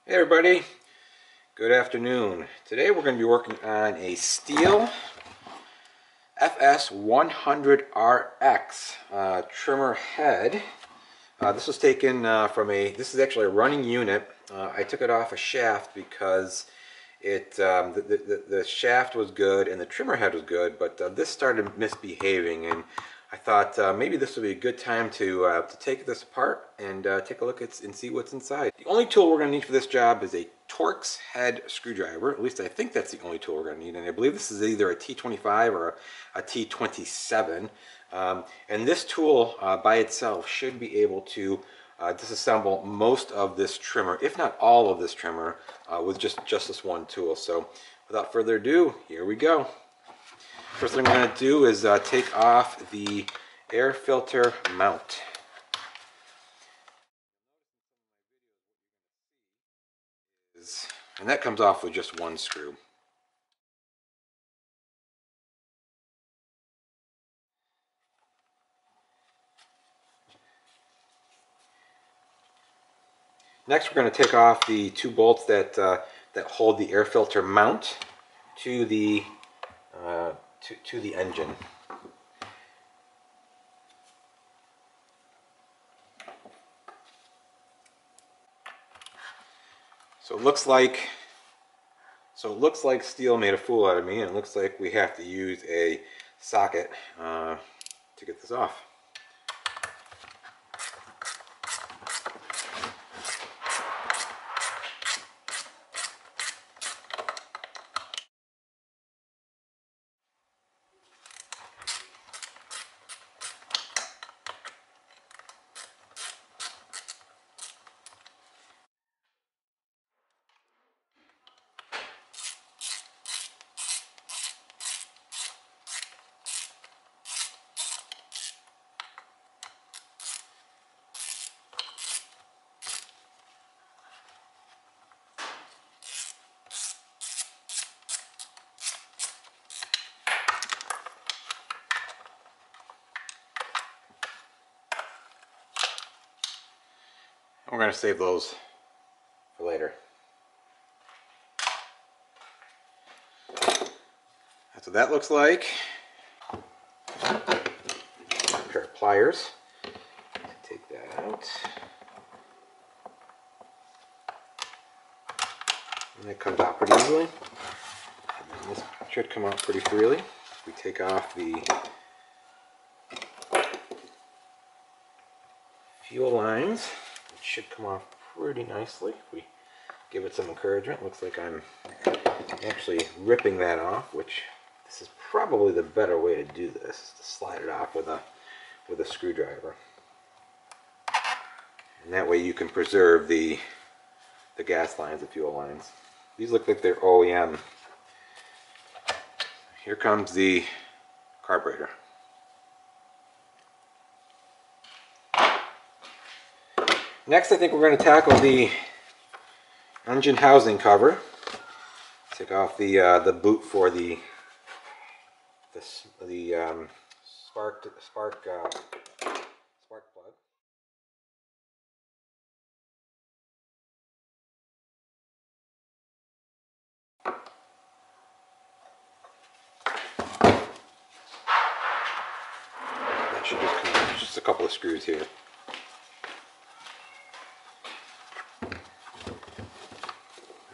Hey everybody, good afternoon. Today we're going to be working on a Stihl FS100RX trimmer head. This was taken this is actually a running unit. I took it off a shaft because the shaft was good and the trimmer head was good, but this started misbehaving, and I thought maybe this would be a good time to take this apart and take a look and see what's inside. The only tool we're going to need for this job is a Torx head screwdriver. At least I think that's the only tool we're going to need, and I believe this is either a T25 or a T27. And this tool by itself should be able to disassemble most of this trimmer, if not all of this trimmer, with just this one tool. So without further ado, here we go. First thing I'm going to do is take off the air filter mount. And that comes off with just one screw. Next, we're going to take off the two bolts that hold the air filter mount to the to the engine. So it looks like Stihl made a fool out of me, and it looks like we have to use a socket to get this off. We're going to save those for later. That's what that looks like. A pair of pliers. Take that out. And it comes out pretty easily. And this should come out pretty freely. We take off the fuel lines. It should come off pretty nicely if we give it some encouragement. Looks like I'm actually ripping that off, which this is probably the better way to do this, is to slide it off with a screwdriver. And that way you can preserve the gas lines, the fuel lines. These look like they're OEM. Here comes the carburetor. Next, I think we're going to tackle the engine housing cover. Take off the boot for the spark plug. That should just come out. Just a couple of screws here.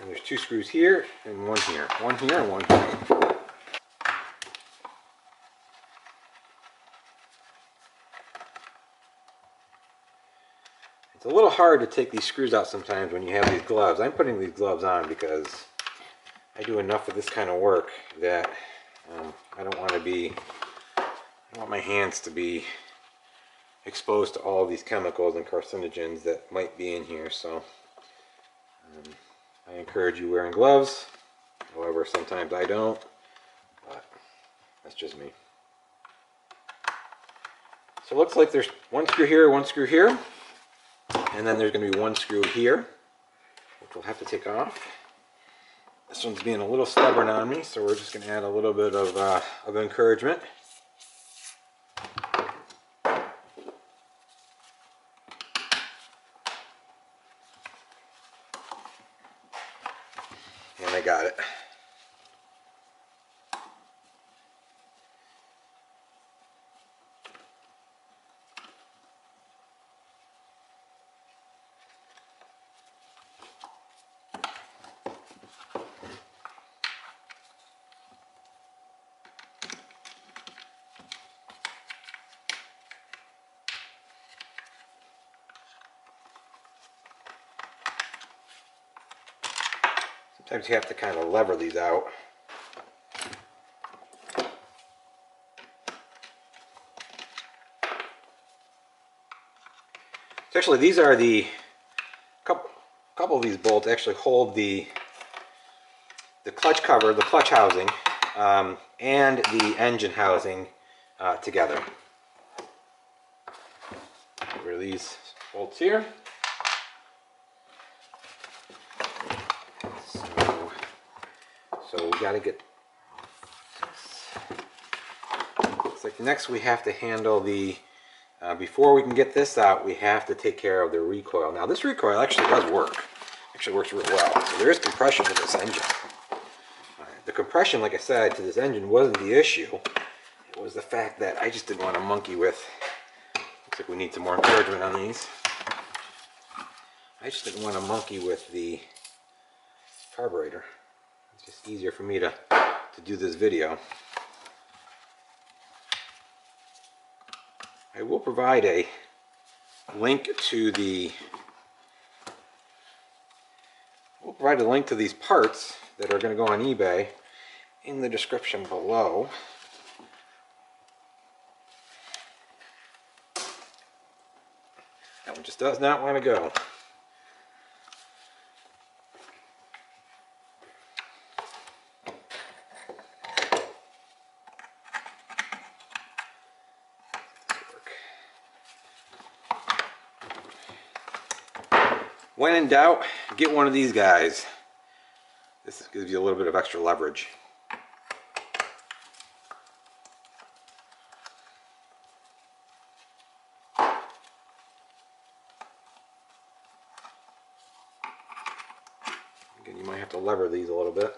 And there's two screws here and one here. One here and one here. It's a little hard to take these screws out sometimes when you have these gloves. I'm putting these gloves on because I do enough of this kind of work that I don't want my hands to be exposed to all of these chemicals and carcinogens that might be in here. So I encourage you wearing gloves. However, sometimes I don't, but that's just me. So it looks like there's one screw here, and then there's going to be one screw here, which we'll have to take off. This one's being a little stubborn on me, so we're just going to add a little bit of encouragement. And I got it. Sometimes you have to kind of lever these out. So actually, these are the couple of these bolts actually hold the clutch cover, the clutch housing, and the engine housing together. Get rid of these bolts here. So we got to get. Looks like next we have to handle the. Before we can get this out, we have to take care of the recoil. Now this recoil actually does work. Actually works real well. So there is compression to this engine. The compression, like I said, to this engine wasn't the issue. It was the fact that I just didn't want to monkey with. Looks like we need some more encouragement on these. I just didn't want to monkey with the carburetor. It's just easier for me to do this video. I will provide a link to these parts that are going to go on eBay in the description below. That one just does not want to go. When in doubt, get one of these guys. This gives you a little bit of extra leverage. Again, you might have to lever these a little bit.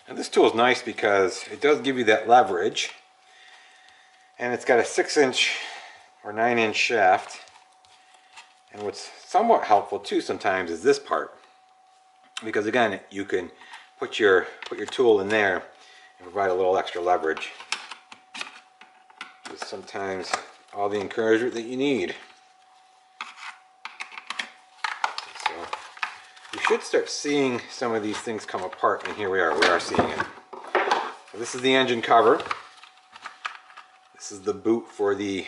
And this tool is nice because it does give you that leverage, and it's got a 6-inch or 9-inch shaft. And what's somewhat helpful too sometimes is this part, because again you can put your tool in there and provide a little extra leverage. Just sometimes all the encouragement that you need. You should start seeing some of these things come apart, and here we are seeing it. So this is the engine cover. This is the boot for the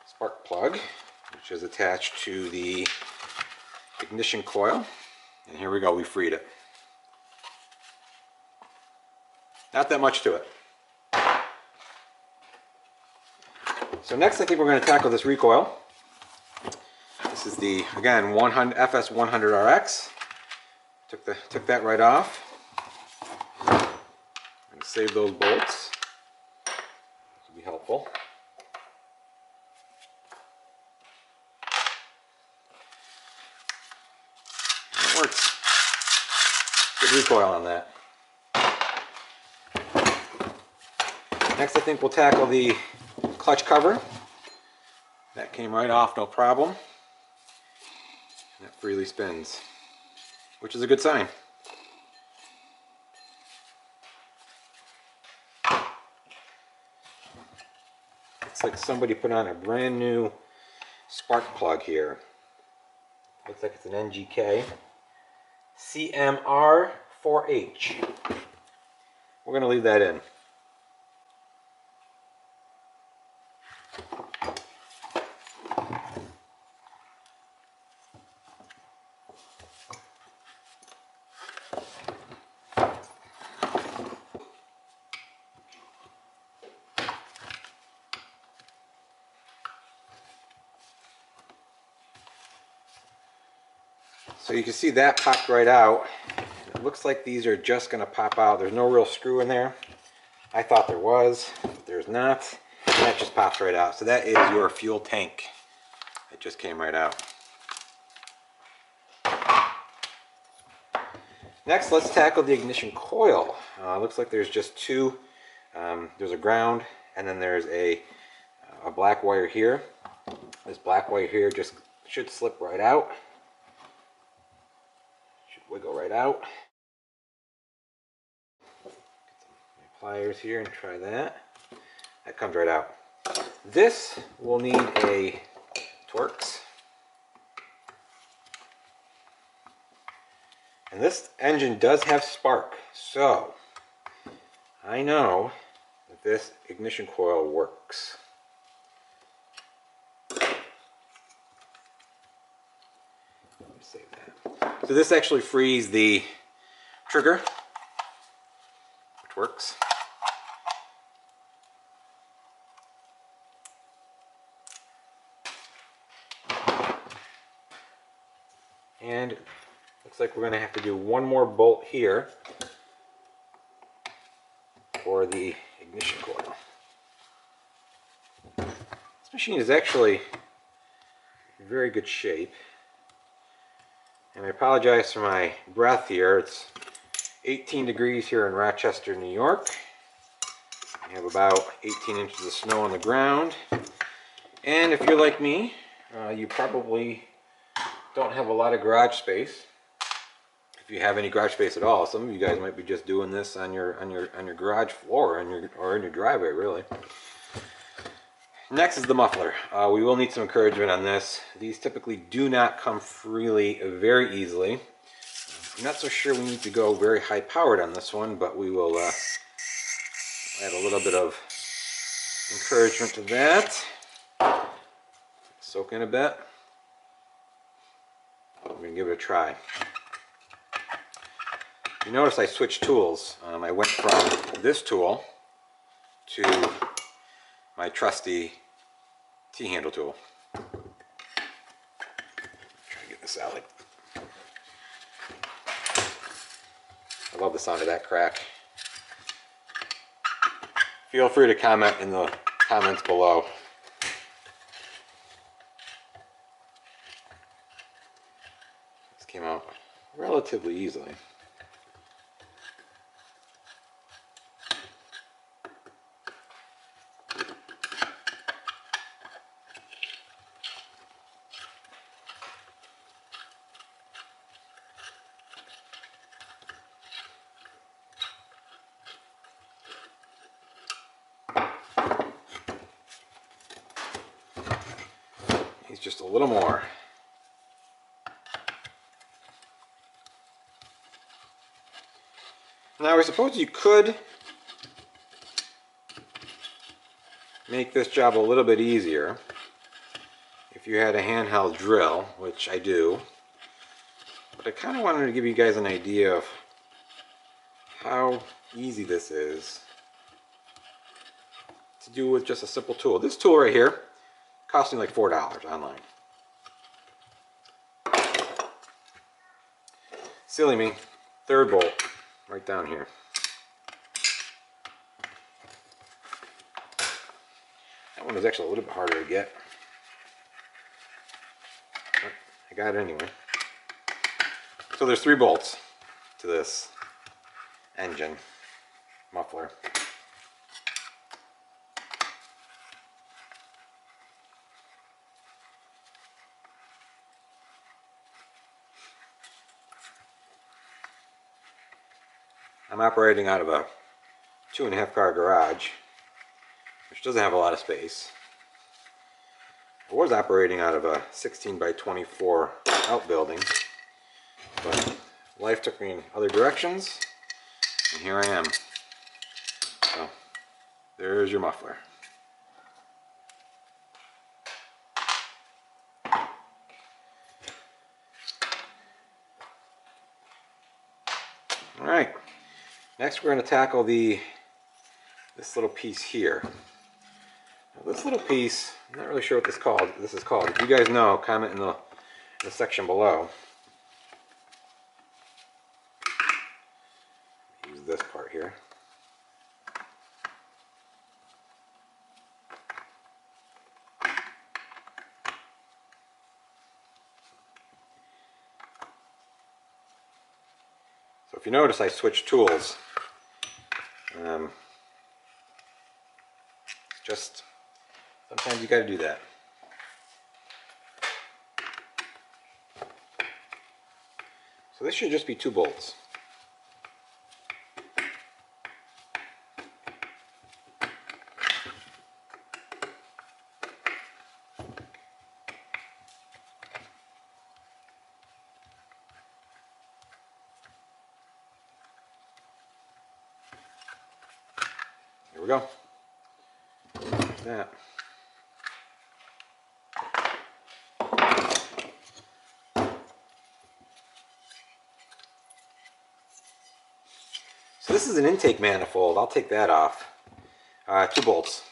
spark plug, which is attached to the ignition coil. And here we go, we freed it. Not that much to it. So next I think we're going to tackle this recoil. This is the, again, FS100RX. Took that right off. And save those bolts. This will be helpful. It works. Good recoil on that. Next I think we'll tackle the clutch cover. That came right off, no problem. And that freely spins, which is a good sign. It's like somebody put on a brand new spark plug here. Looks like it's an NGK CMR4H. We're going to leave that in. So you can see that popped right out. It looks like these are just going to pop out. There's no real screw in there. I thought there was, but there's not. And that just pops right out. So that is your fuel tank. It just came right out. Next, let's tackle the ignition coil. Looks like there's just two. There's a ground, and then there's a black wire here. This black wire here just should slip right out. Should wiggle right out. Get some pliers here and try that. That comes right out. This will need a Torx. And this engine does have spark, so I know that this ignition coil works. Let me save that. So this actually frees the trigger, which works. And looks like we're going to have to do one more bolt here for the ignition coil. This machine is actually in very good shape. And I apologize for my breath here. It's 18 degrees here in Rochester, New York. We have about 18 inches of snow on the ground. And if you're like me, you probably don't have a lot of garage space. If you have any garage space at all, some of you guys might be just doing this on your garage floor or in your driveway, really. Next is the muffler. We will need some encouragement on this. These typically do not come freely very easily. I'm not so sure we need to go very high powered on this one, but we will add a little bit of encouragement to that. Soak in a bit. We're going to give it a try. You notice I switched tools. I went from this tool to my trusty T-handle tool. Try to get this out. I love the sound of that crack. Feel free to comment in the comments below. This came out relatively easily. He's just a little more. Now I suppose you could make this job a little bit easier if you had a handheld drill, which I do. But I kind of wanted to give you guys an idea of how easy this is to do with just a simple tool. This tool right here cost me like $4 online. Silly me. Third bolt right down here. That one was actually a little bit harder to get, but I got it anyway. So there's 3 bolts to this engine muffler. I'm operating out of a 2.5 car garage, which doesn't have a lot of space. I was operating out of a 16 by 24 outbuilding, but life took me in other directions, and here I am. So there's your muffler. All right. Next, we're going to tackle this little piece here. Now, this little piece, I'm not really sure what this is called. If you guys know, comment in the section below. Use this part here. you notice, I switched tools. Just sometimes you got to do that. So this should just be 2 bolts. Here we go. There's that. So this is an intake manifold. I'll take that off. 2 bolts.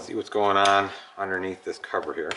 See what's going on underneath this cover here.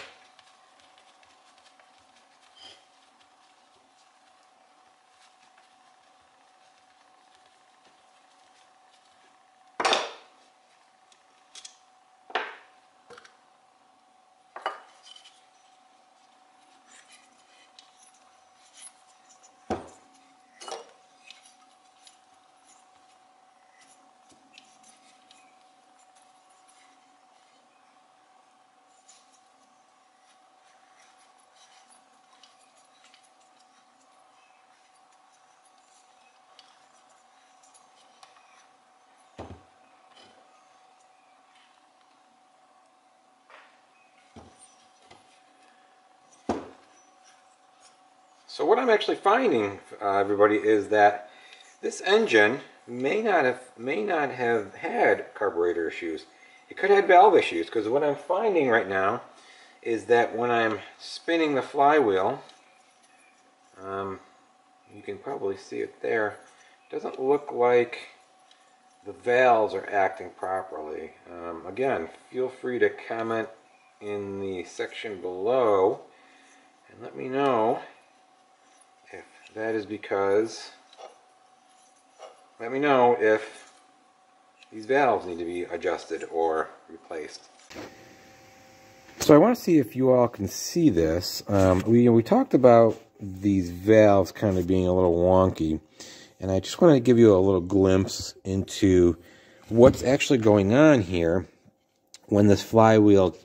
So what I'm actually finding, everybody, is that this engine may not have had carburetor issues. It could have had valve issues, because what I'm finding right now is that when I'm spinning the flywheel, you can probably see it there, it doesn't look like the valves are acting properly. Again, feel free to comment in the section below and let me know if that is because, let me know if these valves need to be adjusted or replaced. So I want to see if you all can see this. We talked about these valves kind of being a little wonky, and I just want to give you a little glimpse into what's actually going on here when this flywheel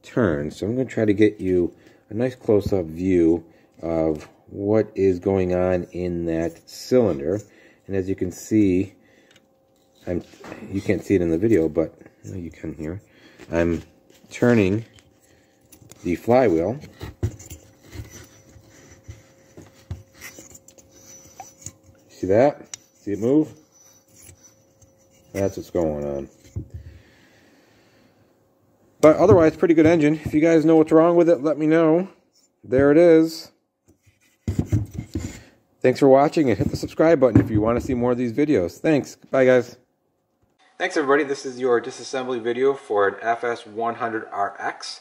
turns. So I'm going to try to get you a nice close-up view of what is going on in that cylinder. And as you can see, you can't see it in the video, but you can here. I'm turning the flywheel. See that? See it move? That's what's going on. But otherwise, pretty good engine. If you guys know what's wrong with it, let me know. There it is. Thanks for watching, and hit the subscribe button if you want to see more of these videos. Thanks. Bye, guys. Thanks, everybody. This is your disassembly video for an FS100RX.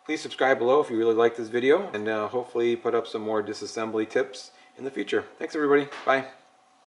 Please subscribe below if you really like this video, and hopefully put up some more disassembly tips in the future. Thanks, everybody. Bye.